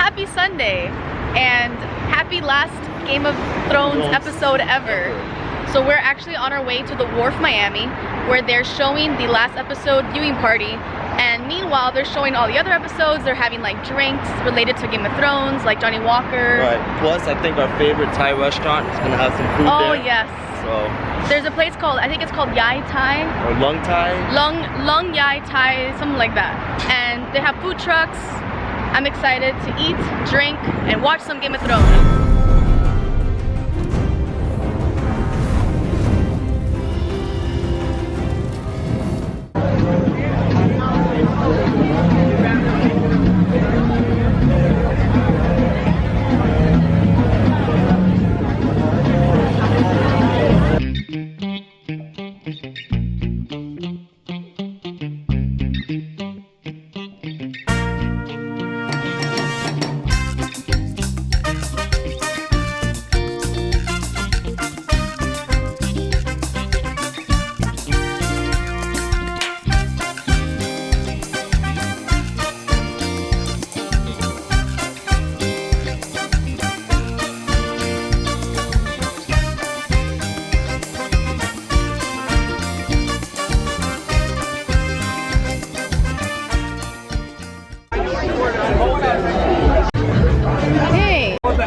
happy Sunday and happy last Game of Thrones episode ever. So we're actually on our way to the Wharf Miami where they're showing the last episode viewing party, and meanwhile they're showing all the other episodes. They're having like drinks related to Game of Thrones, like Johnny Walker. Right. Plus I think our favorite Thai restaurant is gonna have some food there. Oh yes. So there's a place called, I think it's called Yai Thai. or Lung Thai. Lung Yai Thai, something like that. And they have food trucks. I'm excited to eat, drink, and watch some Game of Thrones.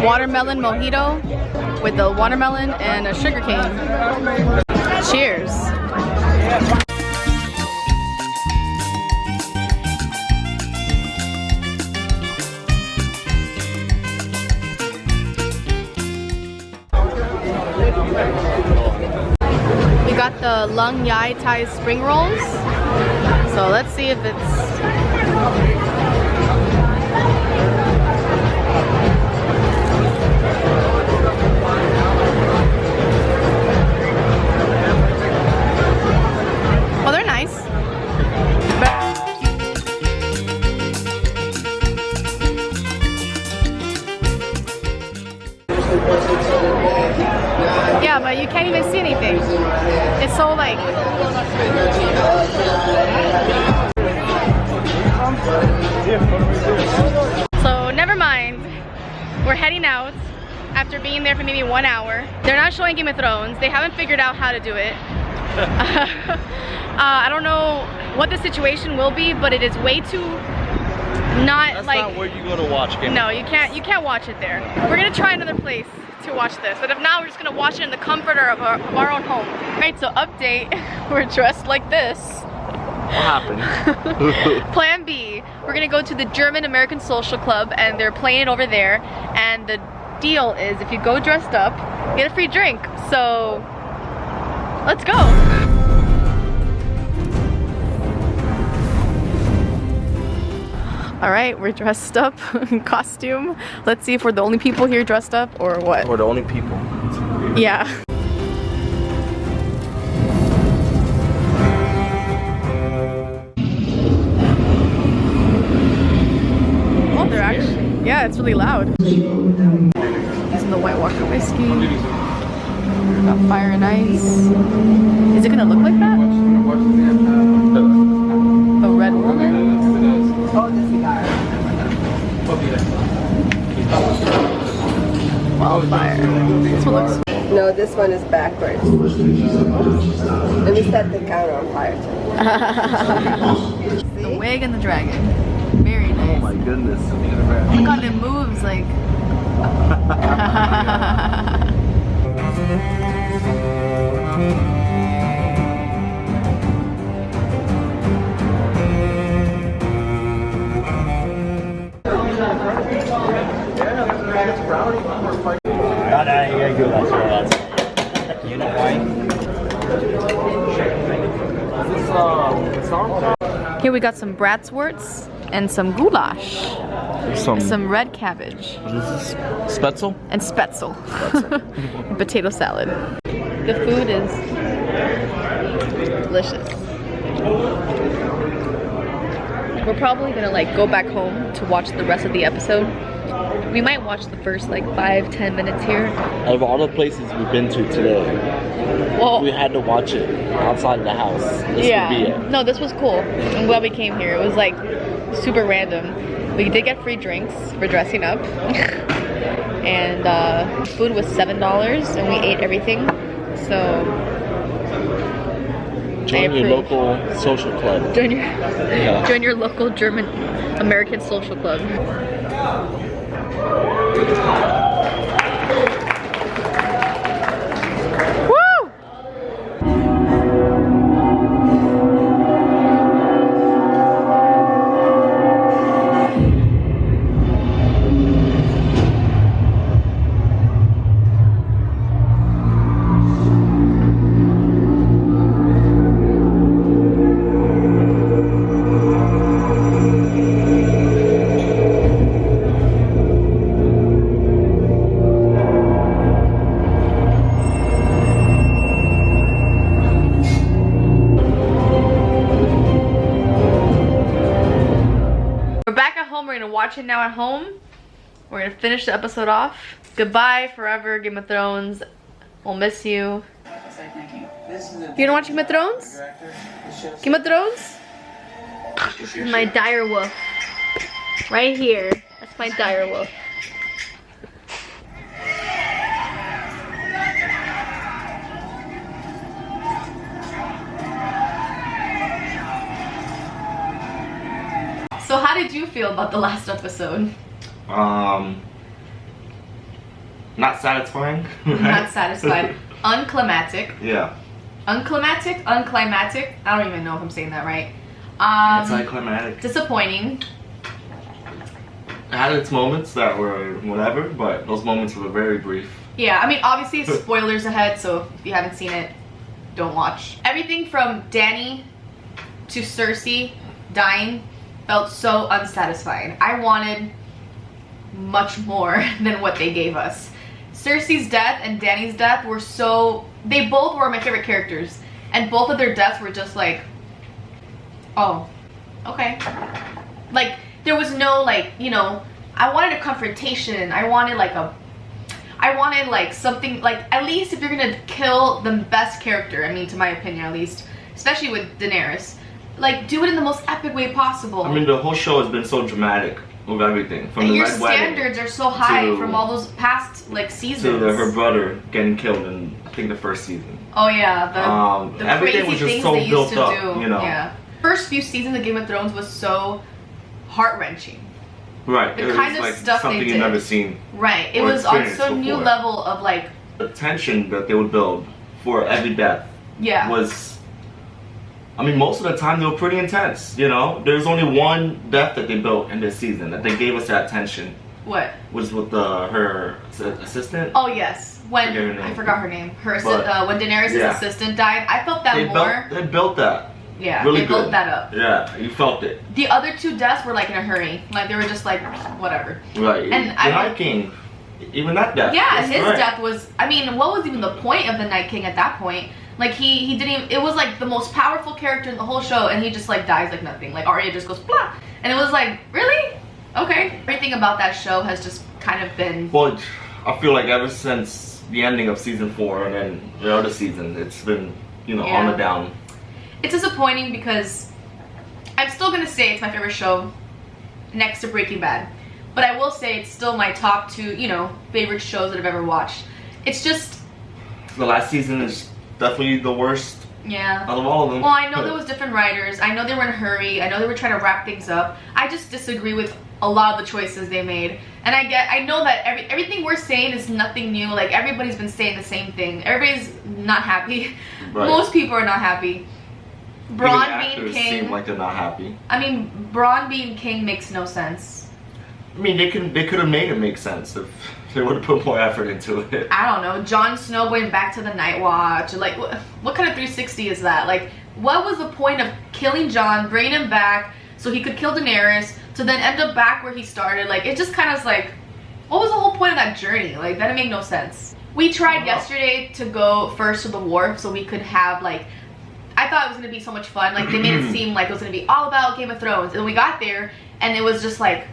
Watermelon mojito with the watermelon and a sugar cane. Cheers. We got the Lung Yai Thai spring rolls. So let's see if it's but you can't even see anything. It's so like... So never mind. We're heading out after being there for maybe 1 hour. They're not showing Game of Thrones. They haven't figured out how to do it. I don't know what the situation will be, but it is way too not. That's like, not where you go to watch Game. No, you can't watch it there. We're gonna try another place to watch this, but if not, we're just gonna watch it in the comfort of our own home. Right, so update, we're dressed like this. What happened? Plan B, we're gonna go to the German American Social Club and they're playing it over there, and the deal is if you go dressed up, you get a free drink. So let's go. All right, we're dressed up in costume. Let's see if we're the only people here dressed up or what. We're the only people. Yeah. Oh, they're actually, yeah, it's really loud. Using the White Walker whiskey. Got fire and ice. Is it gonna look like that? A red woman? Oh, the cigar. Wildfire. This one looks... No, this one is backwards. Let me set the camera on fire too. The wig and the dragon. Very nice. Oh my goodness. Oh god, it moves like... You know why? Here we got some bratwursts and some goulash. Some red cabbage. What is this? Spetzel? And spetzel. And potato salad. The food is delicious. We're probably gonna like go back home to watch the rest of the episode. We might watch the first like 5-10 minutes here. Out of all the places we've been to today, well, we had to watch it outside of the house. This would be it. No, this was cool. I'm glad we came here. It was like super random. We did get free drinks for dressing up. And food was $7 and we ate everything. So join your local social club. Join your local German American social club. We're gonna watch it now at home. We're gonna finish the episode off. Goodbye forever, Game of Thrones. We'll miss you. You gonna watch Game of Thrones? Game of Thrones? This is my dire wolf. Right here. That's my dire wolf. So how did you feel about the last episode? Not satisfying. Not satisfied. Unclimactic. Yeah. Unclimactic? Unclimactic? I don't even know if I'm saying that right. Anticlimactic. Disappointing. It had its moments that were whatever, but those moments were very brief. Yeah, I mean, obviously spoilers ahead, so if you haven't seen it, don't watch. Everything from Dany to Cersei dying felt so unsatisfying. I wanted much more than what they gave us. Cersei's death and Dany's death were so... They both were my favorite characters. And both of their deaths were just like... Oh, okay. Like, there was no, like, you know... I wanted a confrontation. I wanted, like, something... Like, at least if you're gonna kill the best character, I mean, to my opinion at least, especially with Daenerys, like, do it in the most epic way possible. I mean, the whole show has been so dramatic with everything. From and the your Red Wedding standards are so high from all those past, like, seasons. To her brother getting killed in, I think, the first season. Oh, yeah. The everything crazy was just things so they used built to up, do. you know. Yeah. First few seasons of Game of Thrones was so heart-wrenching. Right. The it kind was of like stuff something they you've did. never seen. Right. It was on some new before. level of, like... The tension that they would build for every death was... I mean, most of the time they were pretty intense, you know? There's only one death that they built in this season that they gave us that tension. What? Was with her assistant. Oh, yes. When... I forgot her name. When Daenerys' assistant died, I felt that They built that. Yeah, really they built that up. Yeah, you felt it. The other two deaths were like in a hurry. Like they were just like, whatever. Right. And the Night King, even that death. Yeah, his death was, I mean, what was even the point of the Night King at that point? Like he didn't even, it was like the most powerful character in the whole show and he just like dies like nothing. Like Arya just goes blah. And it was like, really? Okay. Everything about that show has just kind of been... Well, I feel like ever since the ending of season 4 and then the other season, it's been, you know, on the down. It's disappointing because I'm still gonna say it's my favorite show next to Breaking Bad. But I will say it's still my top 2, you know, favorite shows that I've ever watched. It's just... The last season is definitely the worst out of all of them. Well, I know there was different writers. I know they were in a hurry. I know they were trying to wrap things up. I just disagree with a lot of the choices they made. And I know that everything we're saying is nothing new. Like, everybody's been saying the same thing. Everybody's not happy. Right. Most people are not happy. Bronn being king seem like they're not happy. I mean, Bronn being king makes no sense. I mean, they could have made it make sense if they would have put more effort into it. I don't know. Jon Snow going back to the Night Watch. Like, what kind of 360 is that? Like, what was the point of killing Jon, bringing him back so he could kill Daenerys, to then end up back where he started? Like, it just kind of was like, what was the whole point of that journey? Like, that didn't make no sense. We tried yesterday to go first to the wharf so we could have, like, I thought it was going to be so much fun. Like, they made it seem like it was going to be all about Game of Thrones. And we got there, and it was just, like,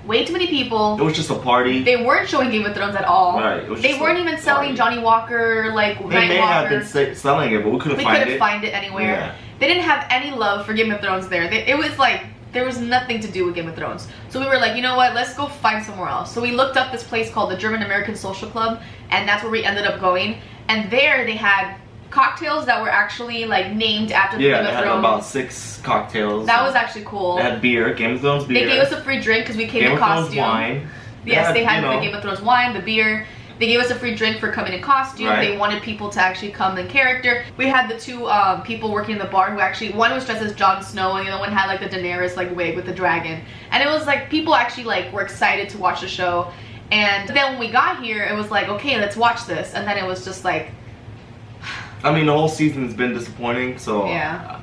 way too many people. It was just a party. They weren't showing Game of Thrones at all. Right. They weren't even selling Johnny Walker, like, Night Walker. They may have been selling it, but we couldn't find it. We couldn't find it anywhere. Yeah. They didn't have any love for Game of Thrones there. It was, like, there was nothing to do with Game of Thrones. So we were like, you know what, let's go find somewhere else. So we looked up this place called the German American Social Club, and that's where we ended up going. And there they had cocktails that were actually like named after the Game of Thrones. Yeah, they had about 6 cocktails. That was actually cool. They had beer, Game of Thrones beer. They gave us a free drink because we came in costume. Game of Thrones wine. Yes, they had the Game of Thrones wine, the beer. They gave us a free drink for coming in costume. Right. They wanted people to actually come in character. We had the 2 people working in the bar who actually, one was dressed as Jon Snow and the other one had like the Daenerys like wig with the dragon. And it was like, people actually like were excited to watch the show. And then when we got here, it was like, okay, let's watch this. And then it was just like... I mean, the whole season's been disappointing, so... Yeah.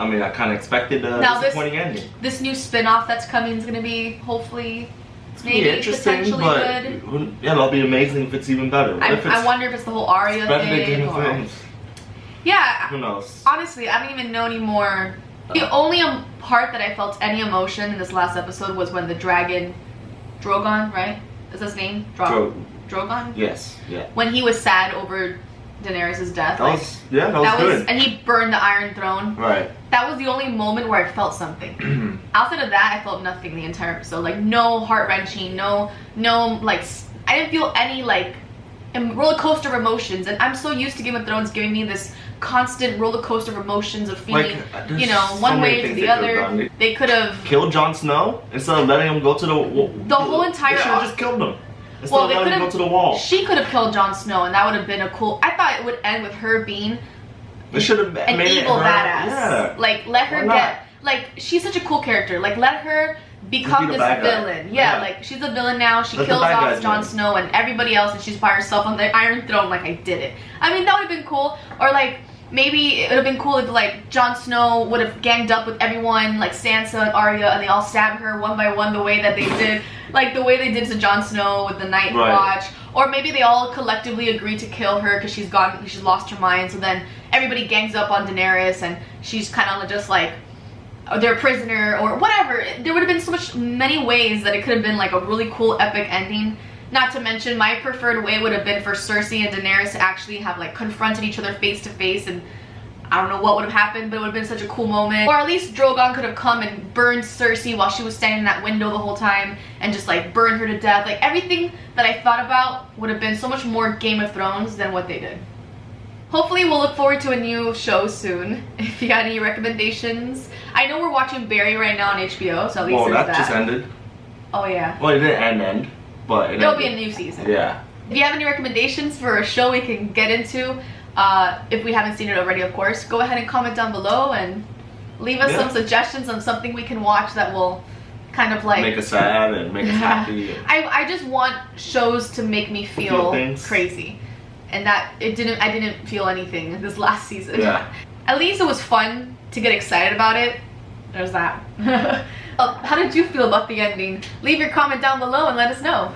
I mean, I kind of expected a disappointing ending. This new spin-off that's coming is going to be, hopefully... Maybe interesting, but good. Yeah, that'll be amazing if it's even better. I wonder if it's the whole Arya thing. Yeah. Who knows? Honestly, I don't even know anymore. The only part that I felt any emotion in this last episode was when the dragon, Drogon, right? Is his name? Drogon? Yes. Yeah. When he was sad over Daenerys' death. That was good. And he burned the Iron Throne. Right. That was the only moment where I felt something. Outside of that, I felt nothing the entire episode. Like, no heart-wrenching, no, like, I didn't feel any, like, roller coaster of emotions. And I'm so used to Game of Thrones giving me this constant roller coaster of emotions of feeling, like, you know, one way to the other. They could have killed Jon Snow instead of letting him go to the whole entire. They should have just killed him. Well, they could have go to the wall. She could have killed Jon Snow, and that would have been a cool. I thought it would end with her being an evil badass. Yeah. Like, let her get. Like, she's such a cool character. Like, let her become this villain. Yeah, like, she's a villain now. She kills off Jon Snow and everybody else, and she's by herself on the Iron Throne. Like, I did it. I mean, that would have been cool. Or like, maybe it would have been cool if like Jon Snow would have ganged up with everyone, like Sansa and Arya, and they all stabbed her one by one the way that they did. Like the way they did to Jon Snow with the Night Watch. Or maybe they all collectively agreed to kill her because she's lost her mind. So then everybody gangs up on Daenerys and she's kind of just like their prisoner or whatever. There would have been many ways that it could have been like a really cool epic ending. Not to mention, my preferred way would have been for Cersei and Daenerys to actually have like confronted each other face to face, and I don't know what would have happened, but it would have been such a cool moment. Or at least Drogon could have come and burned Cersei while she was standing in that window the whole time and just like burned her to death. Like everything that I thought about would have been so much more Game of Thrones than what they did. Hopefully we'll look forward to a new show soon. If you got any recommendations. I know we're watching Barry right now on HBO, so at least there's that. Just ended. Oh yeah. Well, it didn't end. But there'll be a new season. Yeah. If you have any recommendations for a show we can get into, if we haven't seen it already, of course, go ahead and comment down below and leave us some suggestions on something we can watch that will kind of like make us sad and make us happy. I just want shows to make me feel crazy, and that I didn't feel anything this last season. Yeah. At least it was fun to get excited about it. There's that. How did you feel about the ending? Leave your comment down below and let us know.